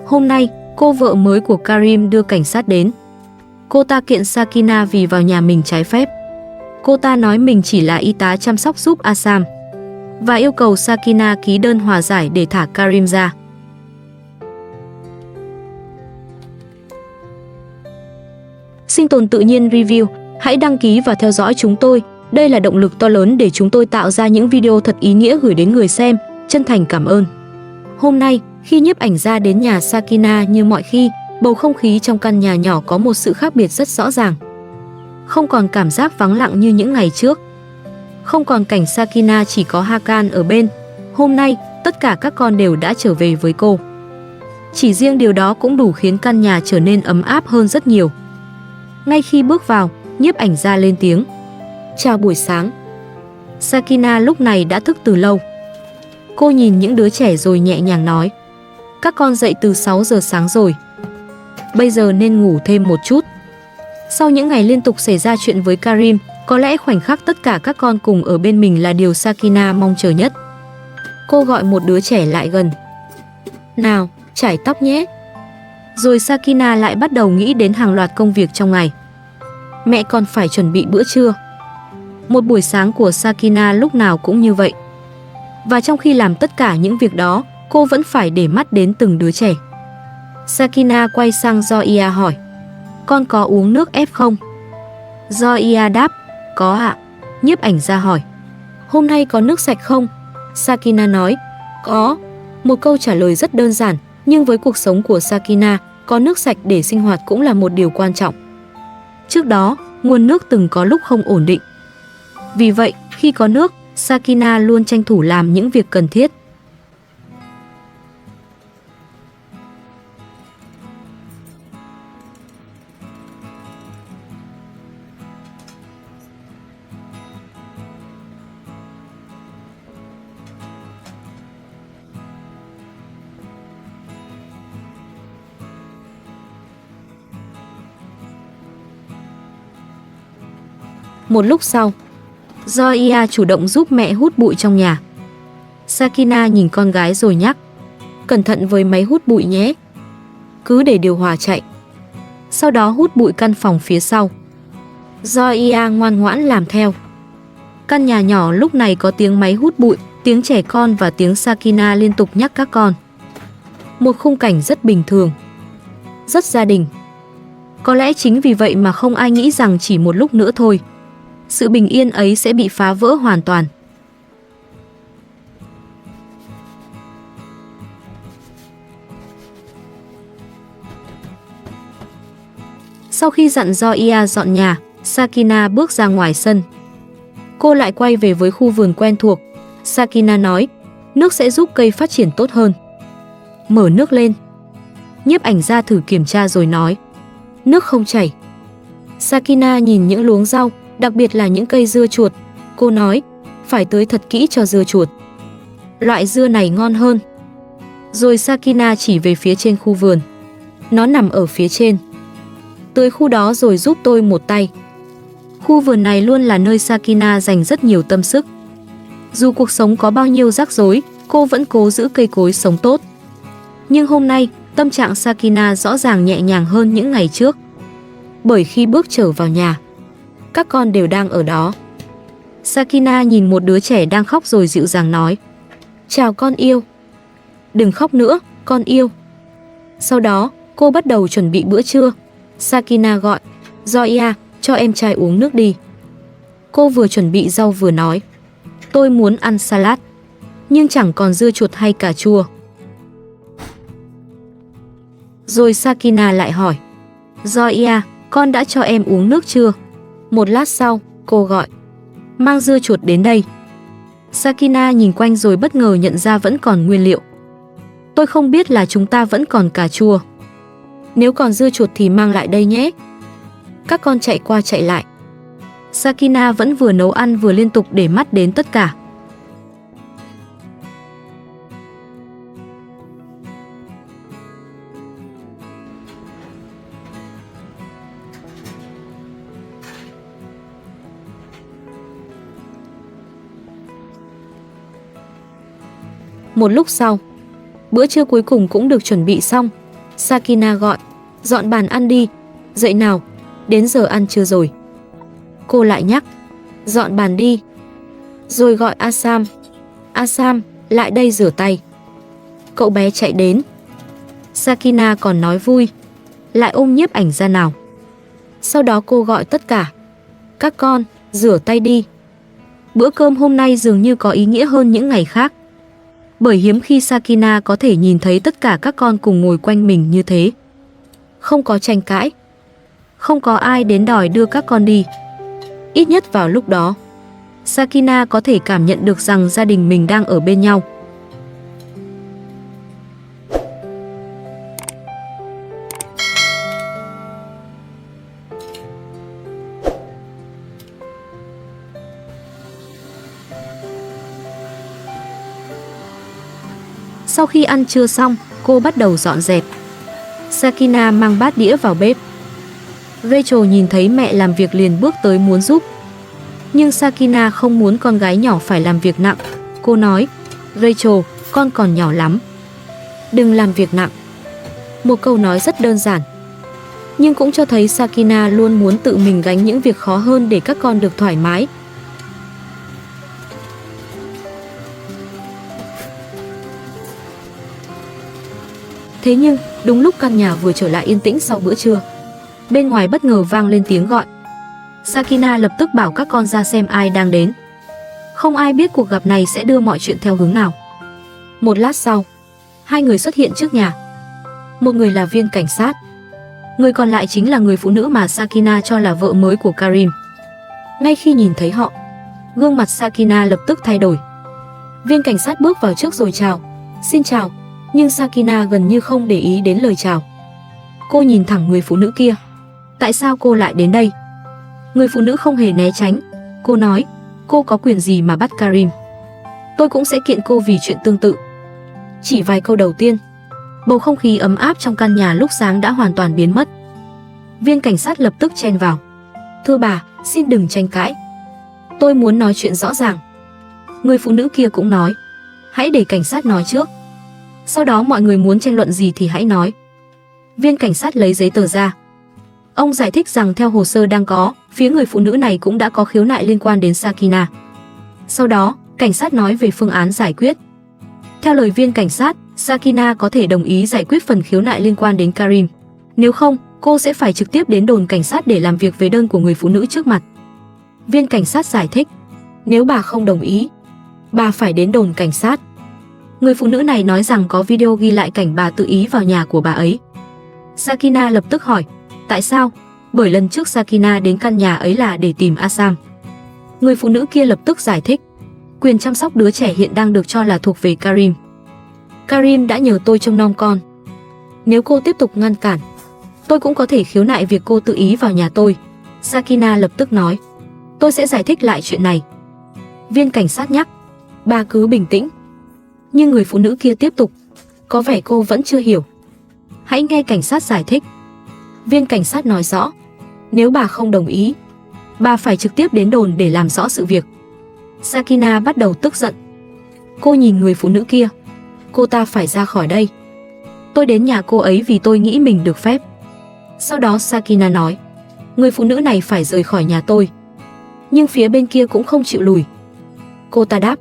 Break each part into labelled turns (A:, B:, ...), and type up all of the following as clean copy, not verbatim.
A: Hôm nay, cô vợ mới của Karim đưa cảnh sát đến. Cô ta kiện Sakina vì vào nhà mình trái phép. Cô ta nói mình chỉ là y tá chăm sóc giúp Asam và yêu cầu Sakina ký đơn hòa giải để thả Karim ra. Sinh tồn tự nhiên review, hãy đăng ký và theo dõi chúng tôi. Đây là động lực to lớn để chúng tôi tạo ra những video thật ý nghĩa gửi đến người xem. Chân thành cảm ơn. Hôm nay, khi nhiếp ảnh gia đến nhà Sakina như mọi khi, bầu không khí trong căn nhà nhỏ có một sự khác biệt rất rõ ràng. Không còn cảm giác vắng lặng như những ngày trước. Không còn cảnh Sakina chỉ có Hakan ở bên. Hôm nay, tất cả các con đều đã trở về với cô. Chỉ riêng điều đó cũng đủ khiến căn nhà trở nên ấm áp hơn rất nhiều. Ngay khi bước vào, nhiếp ảnh gia lên tiếng. Chào buổi sáng. Sakina lúc này đã thức từ lâu. Cô nhìn những đứa trẻ rồi nhẹ nhàng nói. Các con dậy từ 6 giờ sáng rồi. Bây giờ nên ngủ thêm một chút. Sau những ngày liên tục xảy ra chuyện với Karim, có lẽ khoảnh khắc tất cả các con cùng ở bên mình là điều Sakina mong chờ nhất. Cô gọi một đứa trẻ lại gần. Nào, chải tóc nhé. Rồi Sakina lại bắt đầu nghĩ đến hàng loạt công việc trong ngày. Mẹ còn phải chuẩn bị bữa trưa. Một buổi sáng của Sakina lúc nào cũng như vậy. Và trong khi làm tất cả những việc đó, cô vẫn phải để mắt đến từng đứa trẻ. Sakina quay sang Zoya hỏi. Con có uống nước ép không? Zoya đáp. Có ạ. Nhiếp ảnh gia hỏi. Hôm nay có nước sạch không? Sakina nói. Có. Một câu trả lời rất đơn giản, nhưng với cuộc sống của Sakina, có nước sạch để sinh hoạt cũng là một điều quan trọng. Trước đó, nguồn nước từng có lúc không ổn định. Vì vậy, khi có nước, Sakina luôn tranh thủ làm những việc cần thiết. Một lúc sau, Zoya chủ động giúp mẹ hút bụi trong nhà. Sakina nhìn con gái rồi nhắc. Cẩn thận với máy hút bụi nhé. Cứ để điều hòa chạy. Sau đó hút bụi căn phòng phía sau. Zoya ngoan ngoãn làm theo. Căn nhà nhỏ lúc này có tiếng máy hút bụi, tiếng trẻ con và tiếng Sakina liên tục nhắc các con. Một khung cảnh rất bình thường, rất gia đình. Có lẽ chính vì vậy mà không ai nghĩ rằng chỉ một lúc nữa thôi, sự bình yên ấy sẽ bị phá vỡ hoàn toàn. Sau khi dặn Zoya dọn nhà, Sakina bước ra ngoài sân. Cô lại quay về với khu vườn quen thuộc. Sakina nói, nước sẽ giúp cây phát triển tốt hơn. Mở nước lên. Nhiếp ảnh gia thử kiểm tra rồi nói, nước không chảy. Sakina nhìn những luống rau, đặc biệt là những cây dưa chuột. Cô nói, phải tưới thật kỹ cho dưa chuột. Loại dưa này ngon hơn. Rồi Sakina chỉ về phía trên khu vườn. Nó nằm ở phía trên. Tưới khu đó rồi giúp tôi một tay. Khu vườn này luôn là nơi Sakina dành rất nhiều tâm sức. Dù cuộc sống có bao nhiêu rắc rối, cô vẫn cố giữ cây cối sống tốt. Nhưng hôm nay, tâm trạng Sakina rõ ràng nhẹ nhàng hơn những ngày trước. Bởi khi bước trở vào nhà, các con đều đang ở đó. Sakina nhìn một đứa trẻ đang khóc rồi dịu dàng nói, chào con yêu. Đừng khóc nữa, con yêu. Sau đó, cô bắt đầu chuẩn bị bữa trưa. Sakina gọi, Zoya, cho em trai uống nước đi. Cô vừa chuẩn bị rau vừa nói, tôi muốn ăn salad, nhưng chẳng còn dưa chuột hay cà chua. Rồi Sakina lại hỏi, Zoya, con đã cho em uống nước chưa? Một lát sau, cô gọi, mang dưa chuột đến đây. Sakina nhìn quanh rồi bất ngờ nhận ra vẫn còn nguyên liệu. Tôi không biết là chúng ta vẫn còn cà chua. Nếu còn dưa chuột thì mang lại đây nhé. Các con chạy qua chạy lại. Sakina vẫn vừa nấu ăn vừa liên tục để mắt đến tất cả. Một lúc sau, Bữa trưa cuối cùng cũng được chuẩn bị xong. Sakina gọi, dọn bàn ăn đi, dậy nào, đến giờ ăn trưa rồi. Cô lại nhắc, dọn bàn đi. Rồi gọi Asam, Asam, lại đây rửa tay. Cậu bé chạy đến. Sakina còn nói vui, lại ôm Nhiếp Ảnh ra nào. Sau đó cô gọi tất cả, các con, rửa tay đi. Bữa cơm hôm nay dường như có ý nghĩa hơn những ngày khác, bởi hiếm khi Sakina có thể nhìn thấy tất cả các con cùng ngồi quanh mình như thế. Không có tranh cãi, không có ai đến đòi đưa các con đi. Ít nhất vào lúc đó, Sakina có thể cảm nhận được rằng gia đình mình đang ở bên nhau. Sau khi ăn trưa xong, cô bắt đầu dọn dẹp. Sakina mang bát đĩa vào bếp. Rachel nhìn thấy mẹ làm việc liền bước tới muốn giúp. Nhưng Sakina không muốn con gái nhỏ phải làm việc nặng. Cô nói, Rachel, con còn nhỏ lắm, đừng làm việc nặng. Một câu nói rất đơn giản, nhưng cũng cho thấy Sakina luôn muốn tự mình gánh những việc khó hơn để các con được thoải mái. Thế nhưng, đúng lúc căn nhà vừa trở lại yên tĩnh sau bữa trưa, bên ngoài bất ngờ vang lên tiếng gọi. Sakina lập tức bảo các con ra xem ai đang đến. Không ai biết cuộc gặp này sẽ đưa mọi chuyện theo hướng nào. Một lát sau, hai người xuất hiện trước nhà. Một người là viên cảnh sát, người còn lại chính là người phụ nữ mà Sakina cho là vợ mới của Karim. Ngay khi nhìn thấy họ, gương mặt Sakina lập tức thay đổi. Viên cảnh sát bước vào trước rồi chào, xin chào. Nhưng Sakina gần như không để ý đến lời chào. Cô nhìn thẳng người phụ nữ kia. Tại sao cô lại đến đây? Người phụ nữ không hề né tránh. Cô nói, cô có quyền gì mà bắt Karim? Tôi cũng sẽ kiện cô vì chuyện tương tự. Chỉ vài câu đầu tiên, bầu không khí ấm áp trong căn nhà lúc sáng đã hoàn toàn biến mất. Viên cảnh sát lập tức chen vào. Thưa bà, xin đừng tranh cãi, tôi muốn nói chuyện rõ ràng. Người phụ nữ kia cũng nói, hãy để cảnh sát nói trước, sau đó mọi người muốn tranh luận gì thì hãy nói. Viên cảnh sát lấy giấy tờ ra. Ông giải thích rằng theo hồ sơ đang có, phía người phụ nữ này cũng đã có khiếu nại liên quan đến Sakina. Sau đó, cảnh sát nói về phương án giải quyết. Theo lời viên cảnh sát, Sakina có thể đồng ý giải quyết phần khiếu nại liên quan đến Karim. Nếu không, cô sẽ phải trực tiếp đến đồn cảnh sát để làm việc về đơn của người phụ nữ trước mặt. Viên cảnh sát giải thích, nếu bà không đồng ý, bà phải đến đồn cảnh sát. Người phụ nữ này nói rằng có video ghi lại cảnh bà tự ý vào nhà của bà ấy. Sakina lập tức hỏi, tại sao? Bởi lần trước Sakina đến căn nhà ấy là để tìm Asam. Người phụ nữ kia lập tức giải thích, quyền chăm sóc đứa trẻ hiện đang được cho là thuộc về Karim. Karim đã nhờ tôi trông nom con. Nếu cô tiếp tục ngăn cản, tôi cũng có thể khiếu nại việc cô tự ý vào nhà tôi. Sakina lập tức nói, tôi sẽ giải thích lại chuyện này. Viên cảnh sát nhắc, bà cứ bình tĩnh. Nhưng người phụ nữ kia tiếp tục, có vẻ cô vẫn chưa hiểu. Hãy nghe cảnh sát giải thích. Viên cảnh sát nói rõ, nếu bà không đồng ý, bà phải trực tiếp đến đồn để làm rõ sự việc. Sakina bắt đầu tức giận. Cô nhìn người phụ nữ kia, cô ta phải ra khỏi đây. Tôi đến nhà cô ấy vì tôi nghĩ mình được phép. Sau đó Sakina nói, người phụ nữ này phải rời khỏi nhà tôi. Nhưng phía bên kia cũng không chịu lùi. Cô ta đáp,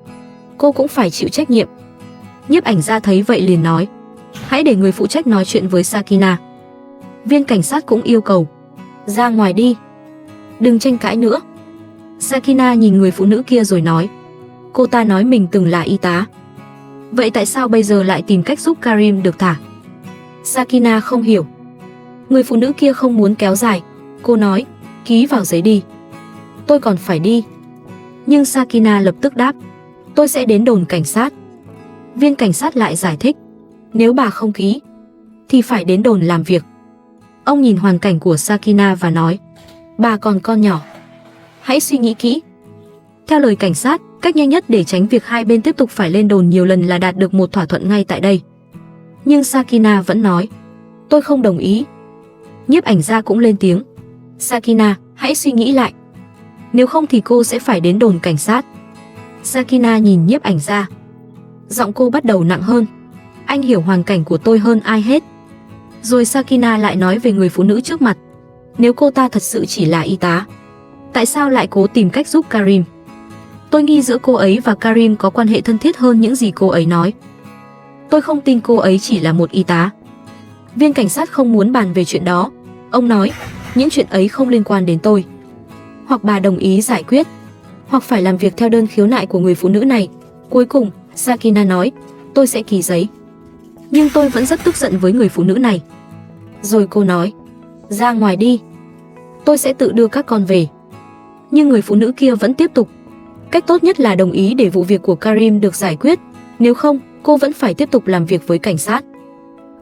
A: cô cũng phải chịu trách nhiệm. Nhiếp ảnh gia thấy vậy liền nói, hãy để người phụ trách nói chuyện với Sakina. Viên cảnh sát cũng yêu cầu, ra ngoài đi, đừng tranh cãi nữa. Sakina nhìn người phụ nữ kia rồi nói, cô ta nói mình từng là y tá. Vậy tại sao bây giờ lại tìm cách giúp Karim được thả? Sakina không hiểu. Người phụ nữ kia không muốn kéo dài. Cô nói, ký vào giấy đi. Tôi còn phải đi. Nhưng Sakina lập tức đáp, tôi sẽ đến đồn cảnh sát. Viên cảnh sát lại giải thích, nếu bà không ký, thì phải đến đồn làm việc. Ông nhìn hoàn cảnh của Sakina và nói, bà còn con nhỏ, hãy suy nghĩ kỹ. Theo lời cảnh sát, cách nhanh nhất để tránh việc hai bên tiếp tục phải lên đồn nhiều lần là đạt được một thỏa thuận ngay tại đây. Nhưng Sakina vẫn nói, tôi không đồng ý. Nhiếp ảnh gia cũng lên tiếng, Sakina, hãy suy nghĩ lại. Nếu không thì cô sẽ phải đến đồn cảnh sát. Sakina nhìn nhiếp ảnh gia. Giọng cô bắt đầu nặng hơn. Anh hiểu hoàn cảnh của tôi hơn ai hết. Rồi Sakina lại nói về người phụ nữ trước mặt. Nếu cô ta thật sự chỉ là y tá, tại sao lại cố tìm cách giúp Karim? Tôi nghi giữa cô ấy và Karim có quan hệ thân thiết hơn những gì cô ấy nói. Tôi không tin cô ấy chỉ là một y tá. Viên cảnh sát không muốn bàn về chuyện đó. Ông nói, những chuyện ấy không liên quan đến tôi. Hoặc bà đồng ý giải quyết, hoặc phải làm việc theo đơn khiếu nại của người phụ nữ này. Cuối cùng, Sakina nói, tôi sẽ ký giấy. Nhưng tôi vẫn rất tức giận với người phụ nữ này. Rồi cô nói, ra ngoài đi, tôi sẽ tự đưa các con về. Nhưng người phụ nữ kia vẫn tiếp tục. Cách tốt nhất là đồng ý để vụ việc của Karim được giải quyết. Nếu không, cô vẫn phải tiếp tục làm việc với cảnh sát.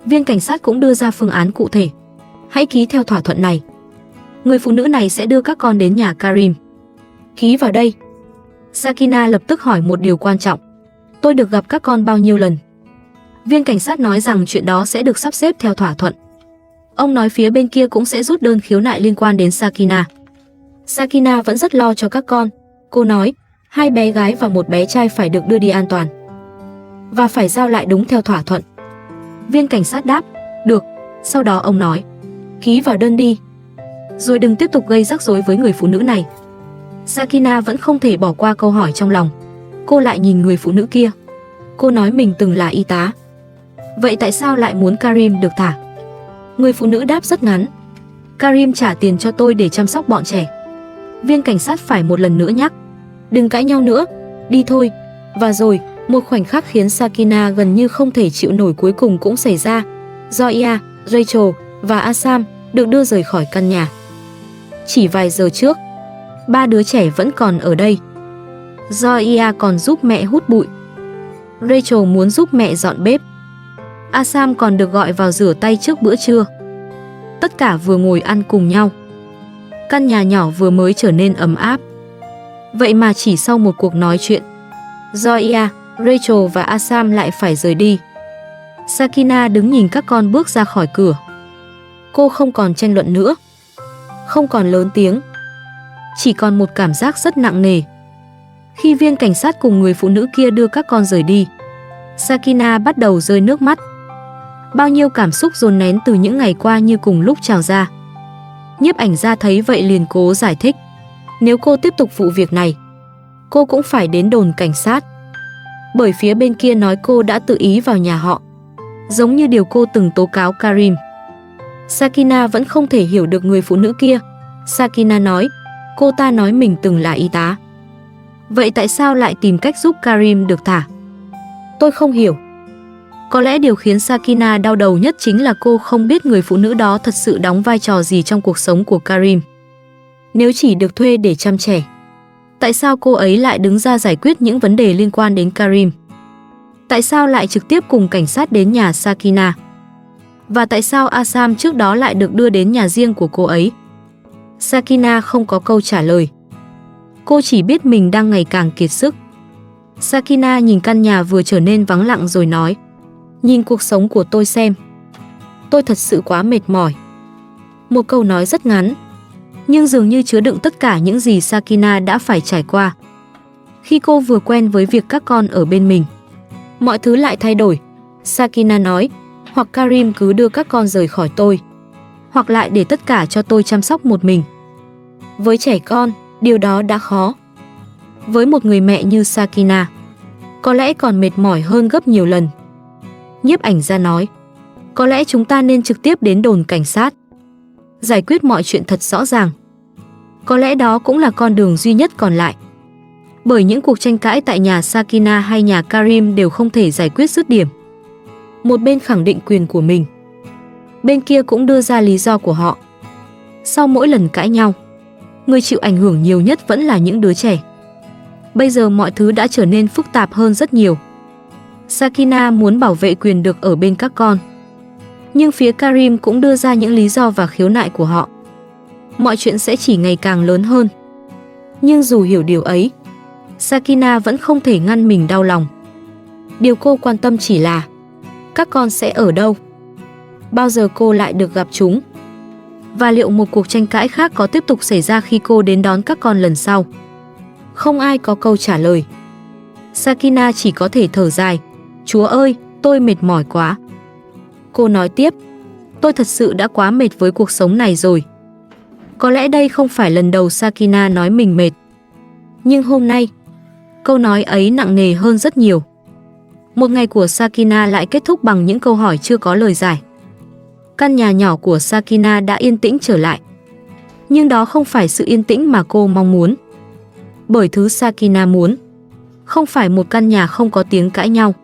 A: Viên cảnh sát cũng đưa ra phương án cụ thể. Hãy ký theo thỏa thuận này. Người phụ nữ này sẽ đưa các con đến nhà Karim. Ký vào đây. Sakina lập tức hỏi một điều quan trọng. Tôi được gặp các con bao nhiêu lần? Viên cảnh sát nói rằng chuyện đó sẽ được sắp xếp theo thỏa thuận. Ông nói phía bên kia cũng sẽ rút đơn khiếu nại liên quan đến Sakina. Sakina vẫn rất lo cho các con. Cô nói, 2 bé gái và 1 bé trai phải được đưa đi an toàn. Và phải giao lại đúng theo thỏa thuận. Viên cảnh sát đáp, được. Sau đó ông nói, ký vào đơn đi. Rồi đừng tiếp tục gây rắc rối với người phụ nữ này. Sakina vẫn không thể bỏ qua câu hỏi trong lòng. Cô lại nhìn người phụ nữ kia. Cô nói mình từng là y tá. Vậy tại sao lại muốn Karim được thả? Người phụ nữ đáp rất ngắn. Karim trả tiền cho tôi để chăm sóc bọn trẻ. Viên cảnh sát phải một lần nữa nhắc. Đừng cãi nhau nữa, đi thôi. Và rồi, một khoảnh khắc khiến Sakina gần như không thể chịu nổi cuối cùng cũng xảy ra. Zoya, Rachel và Asam được đưa rời khỏi căn nhà. Chỉ vài giờ trước, 3 đứa trẻ vẫn còn ở đây. Zoya còn giúp mẹ hút bụi. Rachel muốn giúp mẹ dọn bếp. Asam còn được gọi vào rửa tay trước bữa trưa. Tất cả vừa ngồi ăn cùng nhau. Căn nhà nhỏ vừa mới trở nên ấm áp. Vậy mà chỉ sau một cuộc nói chuyện, Zoya, Rachel và Asam lại phải rời đi. Sakina đứng nhìn các con bước ra khỏi cửa. Cô không còn tranh luận nữa, không còn lớn tiếng, chỉ còn một cảm giác rất nặng nề. Khi viên cảnh sát cùng người phụ nữ kia đưa các con rời đi, Sakina bắt đầu rơi nước mắt. Bao nhiêu cảm xúc dồn nén từ những ngày qua như cùng lúc trào ra. Nhiếp ảnh gia thấy vậy liền cố giải thích. Nếu cô tiếp tục vụ việc này, cô cũng phải đến đồn cảnh sát. Bởi phía bên kia nói cô đã tự ý vào nhà họ, giống như điều cô từng tố cáo Karim. Sakina vẫn không thể hiểu được người phụ nữ kia. Sakina nói, cô ta nói mình từng là y tá. Vậy tại sao lại tìm cách giúp Karim được thả? Tôi không hiểu. Có lẽ điều khiến Sakina đau đầu nhất chính là cô không biết người phụ nữ đó thật sự đóng vai trò gì trong cuộc sống của Karim. Nếu chỉ được thuê để chăm trẻ, tại sao cô ấy lại đứng ra giải quyết những vấn đề liên quan đến Karim? Tại sao lại trực tiếp cùng cảnh sát đến nhà Sakina? Và tại sao Asam trước đó lại được đưa đến nhà riêng của cô ấy? Sakina không có câu trả lời. Cô chỉ biết mình đang ngày càng kiệt sức. Sakina nhìn căn nhà vừa trở nên vắng lặng rồi nói, nhìn cuộc sống của tôi xem. Tôi thật sự quá mệt mỏi. Một câu nói rất ngắn, nhưng dường như chứa đựng tất cả những gì Sakina đã phải trải qua. Khi cô vừa quen với việc các con ở bên mình, mọi thứ lại thay đổi. Sakina nói, hoặc Karim cứ đưa các con rời khỏi tôi, hoặc lại để tất cả cho tôi chăm sóc một mình. Với trẻ con, điều đó đã khó. Với một người mẹ như Sakina, có lẽ còn mệt mỏi hơn gấp nhiều lần. Nhiếp ảnh gia nói, có lẽ chúng ta nên trực tiếp đến đồn cảnh sát, giải quyết mọi chuyện thật rõ ràng. Có lẽ đó cũng là con đường duy nhất còn lại. Bởi những cuộc tranh cãi tại nhà Sakina hay nhà Karim đều không thể giải quyết dứt điểm. Một bên khẳng định quyền của mình, bên kia cũng đưa ra lý do của họ. Sau mỗi lần cãi nhau, người chịu ảnh hưởng nhiều nhất vẫn là những đứa trẻ. Bây giờ mọi thứ đã trở nên phức tạp hơn rất nhiều. Sakina muốn bảo vệ quyền được ở bên các con, nhưng phía Karim cũng đưa ra những lý do và khiếu nại của họ. Mọi chuyện sẽ chỉ ngày càng lớn hơn. Nhưng dù hiểu điều ấy, Sakina vẫn không thể ngăn mình đau lòng. Điều cô quan tâm chỉ là các con sẽ ở đâu? Bao giờ cô lại được gặp chúng? Và liệu một cuộc tranh cãi khác có tiếp tục xảy ra khi cô đến đón các con lần sau? Không ai có câu trả lời. Sakina chỉ có thể thở dài. Chúa ơi, Tôi mệt mỏi quá. Cô nói tiếp, tôi thật sự đã quá mệt với cuộc sống này rồi. Có lẽ đây không phải lần đầu Sakina nói mình mệt. Nhưng hôm nay, câu nói ấy nặng nề hơn rất nhiều. Một ngày của Sakina lại kết thúc bằng những câu hỏi chưa có lời giải. Căn nhà nhỏ của Sakina đã yên tĩnh trở lại. Nhưng đó không phải sự yên tĩnh mà cô mong muốn. Bởi thứ Sakina muốn không phải một căn nhà không có tiếng cãi nhau,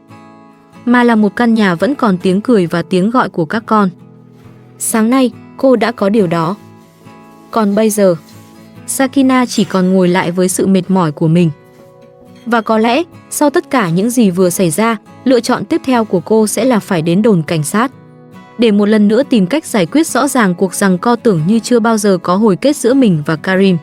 A: mà là một căn nhà vẫn còn tiếng cười và tiếng gọi của các con. Sáng nay, cô đã có điều đó. Còn bây giờ, Sakina chỉ còn ngồi lại với sự mệt mỏi của mình. Và có lẽ, sau tất cả những gì vừa xảy ra, lựa chọn tiếp theo của cô sẽ là phải đến đồn cảnh sát, để một lần nữa tìm cách giải quyết rõ ràng cuộc giằng co tưởng như chưa bao giờ có hồi kết giữa mình và Karim.